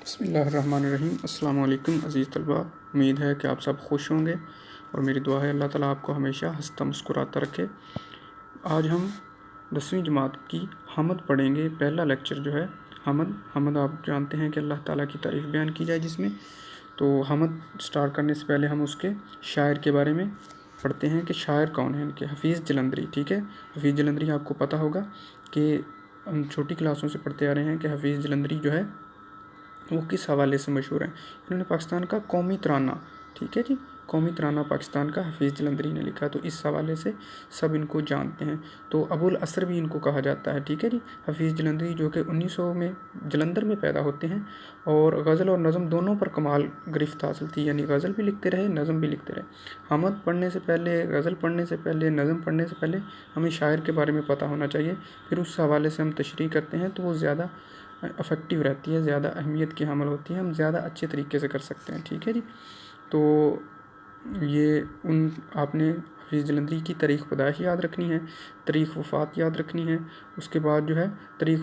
بسم اللہ الرحمن الرحیم۔ السلام علیکم عزیز طلباء، امید ہے کہ آپ سب خوش ہوں گے اور میری دعا ہے اللہ تعالیٰ آپ کو ہمیشہ ہنستا مسکراتا رکھے۔ آج ہم 10ویں جماعت کی حمد پڑھیں گے۔ پہلا لیکچر جو ہے حمد آپ جانتے ہیں کہ اللہ تعالیٰ کی تعریف بیان کی جائے جس میں، تو حمد سٹارٹ کرنے سے پہلے ہم اس کے شاعر کے بارے میں پڑھتے ہیں کہ شاعر کون ہیں ان کے۔ حفیظ جلندری، ٹھیک ہے۔ حفیظ جلندری آپ کو پتہ ہوگا کہ ہم چھوٹی کلاسوں سے پڑھتے آ رہے ہیں کہ حفیظ جلندری جو ہے وہ کس حوالے سے مشہور ہیں۔ انہوں نے پاکستان کا قومی ترانہ، ٹھیک ہے جی، قومی ترانہ پاکستان کا حفیظ جلندری نے لکھا، تو اس حوالے سے سب ان کو جانتے ہیں۔ تو ابوالاسر بھی ان کو کہا جاتا ہے، ٹھیک ہے جی۔ حفیظ جلندری جو کہ 1900 میں جلندر میں پیدا ہوتے ہیں اور غزل اور نظم دونوں پر کمال گرفت حاصل تھی، یعنی غزل بھی لکھتے رہے، نظم بھی لکھتے رہے۔ حمد پڑھنے سے پہلے، غزل پڑھنے سے پہلے، نظم پڑھنے سے پہلے ہمیں شاعر کے بارے میں پتہ ہونا چاہیے، پھر اس حوالے سے ہم تشریح کرتے ہیں تو وہ زیادہ افیکٹو رہتی ہے، زیادہ اہمیت کی حامل ہوتی ہے، ہم زیادہ اچھے طریقے سے کر سکتے ہیں، ٹھیک ہے جی۔ تو یہ آپ نے حفیظ جلندری کی تاریخ پیدائش یاد رکھنی ہے، تاریخ وفات یاد رکھنی ہے، اس کے بعد جو ہے تاریخ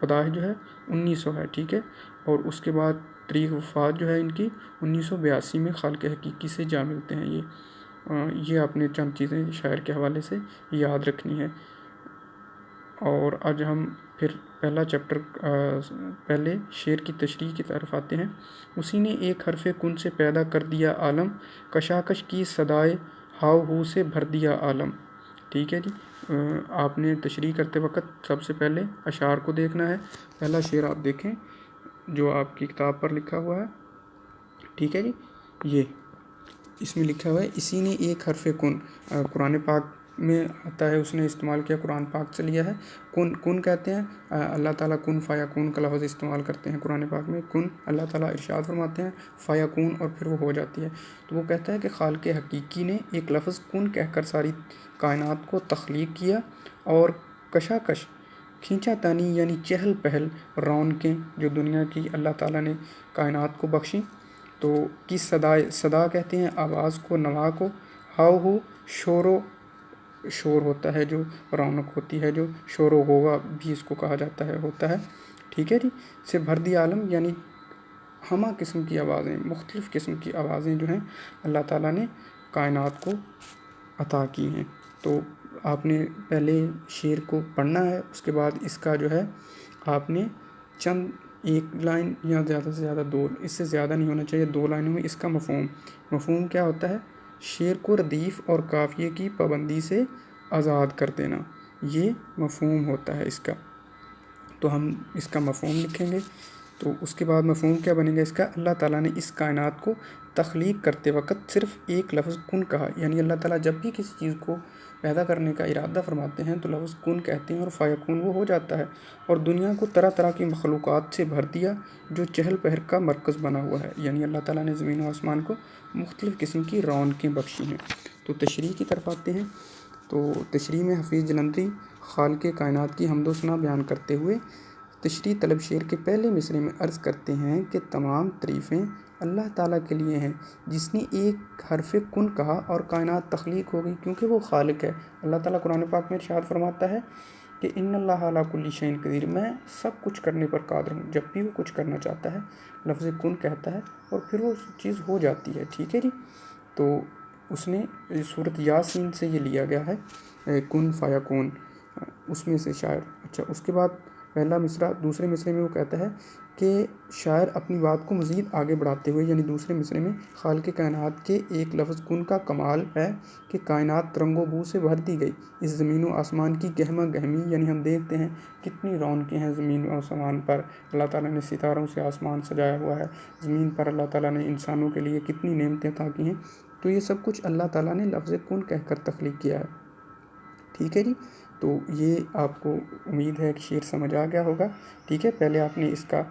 پیدائش جو ہے 1900 ہے، ٹھیک ہے، اور اس کے بعد تاریخ وفات جو ہے ان کی 1982 میں خالق حقیقی سے جا ملتے ہیں۔ یہ آپ نے چند چیزیں شاعر کے حوالے سے یاد رکھنی ہے۔ اور آج ہم پھر پہلا چیپٹر پہلے شعر کی تشریح کی طرف آتے ہیں۔ اسی نے ایک حرف کن سے پیدا کر دیا عالم، کشاکش کی صدائے ہاؤ ہو سے بھر دیا عالم، ٹھیک ہے جی۔ آپ نے تشریح کرتے وقت سب سے پہلے اشعار کو دیکھنا ہے۔ پہلا شعر آپ دیکھیں جو آپ کی کتاب پر لکھا ہوا ہے، ٹھیک ہے جی۔ یہ اس میں لکھا ہوا ہے اسی نے ایک حرف کن، قرآن پاک میں آتا ہے، اس نے استعمال کیا، قرآن پاک سے لیا ہے۔ کن کہتے ہیں اللہ تعالیٰ کن فیکون کا لفظ استعمال کرتے ہیں قرآن پاک میں۔ کن اللہ تعالیٰ ارشاد فرماتے ہیں فیکون، اور پھر وہ ہو جاتی ہے۔ تو وہ کہتا ہے کہ خالق حقیقی نے ایک لفظ کن کہہ کر ساری کائنات کو تخلیق کیا، اور کشاکش کھینچا تانی یعنی چہل پہل، رونقیں جو دنیا کی اللہ تعالیٰ نے کائنات کو بخشیں، تو کی صدا کہتے ہیں آواز کو، نوا کو، ہاؤ ہو شور ہوتا ہے، جو رونق ہوتی ہے، جو شور و غوغا بھی اس کو کہا جاتا ہے، ہوتا ہے، ٹھیک ہے جی، سے بھر دیا عالم، یعنی ہمہ قسم کی آوازیں، مختلف قسم کی آوازیں جو ہیں اللہ تعالیٰ نے کائنات کو عطا کی ہیں۔ تو آپ نے پہلے شعر کو پڑھنا ہے، اس کے بعد اس کا جو ہے آپ نے چند ایک لائن یا زیادہ سے زیادہ دو، اس سے زیادہ نہیں ہونا چاہیے، 2 لائنوں میں اس کا مفہوم کیا ہوتا ہے؟ شعر کو ردیف اور قافیے کی پابندی سے آزاد کر دینا، یہ مفہوم ہوتا ہے اس کا۔ تو ہم اس کا مفہوم لکھیں گے، تو اس کے بعد مفہوم کیا بنے گا اس کا؟ اللہ تعالیٰ نے اس کائنات کو تخلیق کرتے وقت صرف ایک لفظ کن کہا، یعنی اللہ تعالیٰ جب بھی کسی چیز کو پیدا کرنے کا ارادہ فرماتے ہیں تو لفظ کن کہتے ہیں اور فیکون وہ ہو جاتا ہے، اور دنیا کو طرح طرح کی مخلوقات سے بھر دیا جو چہل پہل کا مرکز بنا ہوا ہے، یعنی اللہ تعالیٰ نے زمین و آسمان کو مختلف قسم کی رونقیں بخشی ہیں۔ تو تشریح کی طرف آتے ہیں۔ تو تشریح میں حفیظ جلندری خالق کائنات کی حمد و ثنا بیان کرتے ہوئے تشریح طلب شعر کے پہلے مصرعے میں عرض کرتے ہیں کہ تمام تعریفیں اللہ تعالیٰ کے لیے ہیں جس نے ایک حرف کن کہا اور کائنات تخلیق ہو گئی، کیونکہ وہ خالق ہے۔ اللہ تعالیٰ قرآن پاک میں ارشاد فرماتا ہے کہ ان اللہ علی کل شیء قدیر، میں سب کچھ کرنے پر قادر ہوں۔ جب بھی وہ کچھ کرنا چاہتا ہے لفظ کن کہتا ہے اور پھر وہ چیز ہو جاتی ہے، ٹھیک ہے جی۔ تو اس نے سورۃ یاسین سے یہ لیا گیا ہے کن فیکون، اس میں سے شاعر۔ اچھا، اس کے بعد پہلا مصرع دوسرے مصرعے میں وہ کہتا ہے کہ شاعر اپنی بات کو مزید آگے بڑھاتے ہوئے، یعنی دوسرے مصرعے میں خالق کائنات کے ایک لفظ کن کا کمال ہے کہ کائنات رنگ و بو سے بھر دی گئی، اس زمین و آسمان کی گہما گہمی، یعنی ہم دیکھتے ہیں کتنی رونقیں ہیں زمین و آسمان پر، اللہ تعالیٰ نے ستاروں سے آسمان سجایا ہوا ہے، زمین پر اللہ تعالیٰ نے انسانوں کے لیے کتنی نعمتیں عطا کی ہیں، تو یہ سب کچھ اللہ تعالیٰ نے لفظ کن کہہ کر تخلیق کیا ہے، ٹھیک ہے جی۔ تو یہ آپ کو امید ہے کہ شعر سمجھ آ گیا ہوگا، ٹھیک ہے۔ پہلے آپ نے اس کا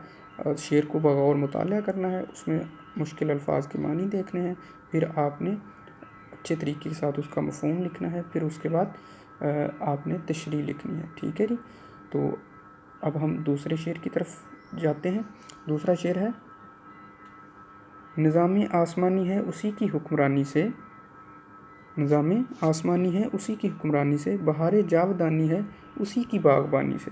شعر کو بغور مطالعہ کرنا ہے، اس میں مشکل الفاظ کے معنی دیکھنے ہیں، پھر آپ نے اچھے طریقے کے ساتھ اس کا مفہوم لکھنا ہے، پھر اس کے بعد آپ نے تشریح لکھنی ہے، ٹھیک ہے جی۔ تو اب ہم دوسرے شعر کی طرف جاتے ہیں۔ دوسرا شعر ہے نظام آسمانی ہے اسی کی حکمرانی سے، نظام آسمانی ہے اسی کی حکمرانی سے، بہار جاودانی ہے اسی کی باغبانی سے۔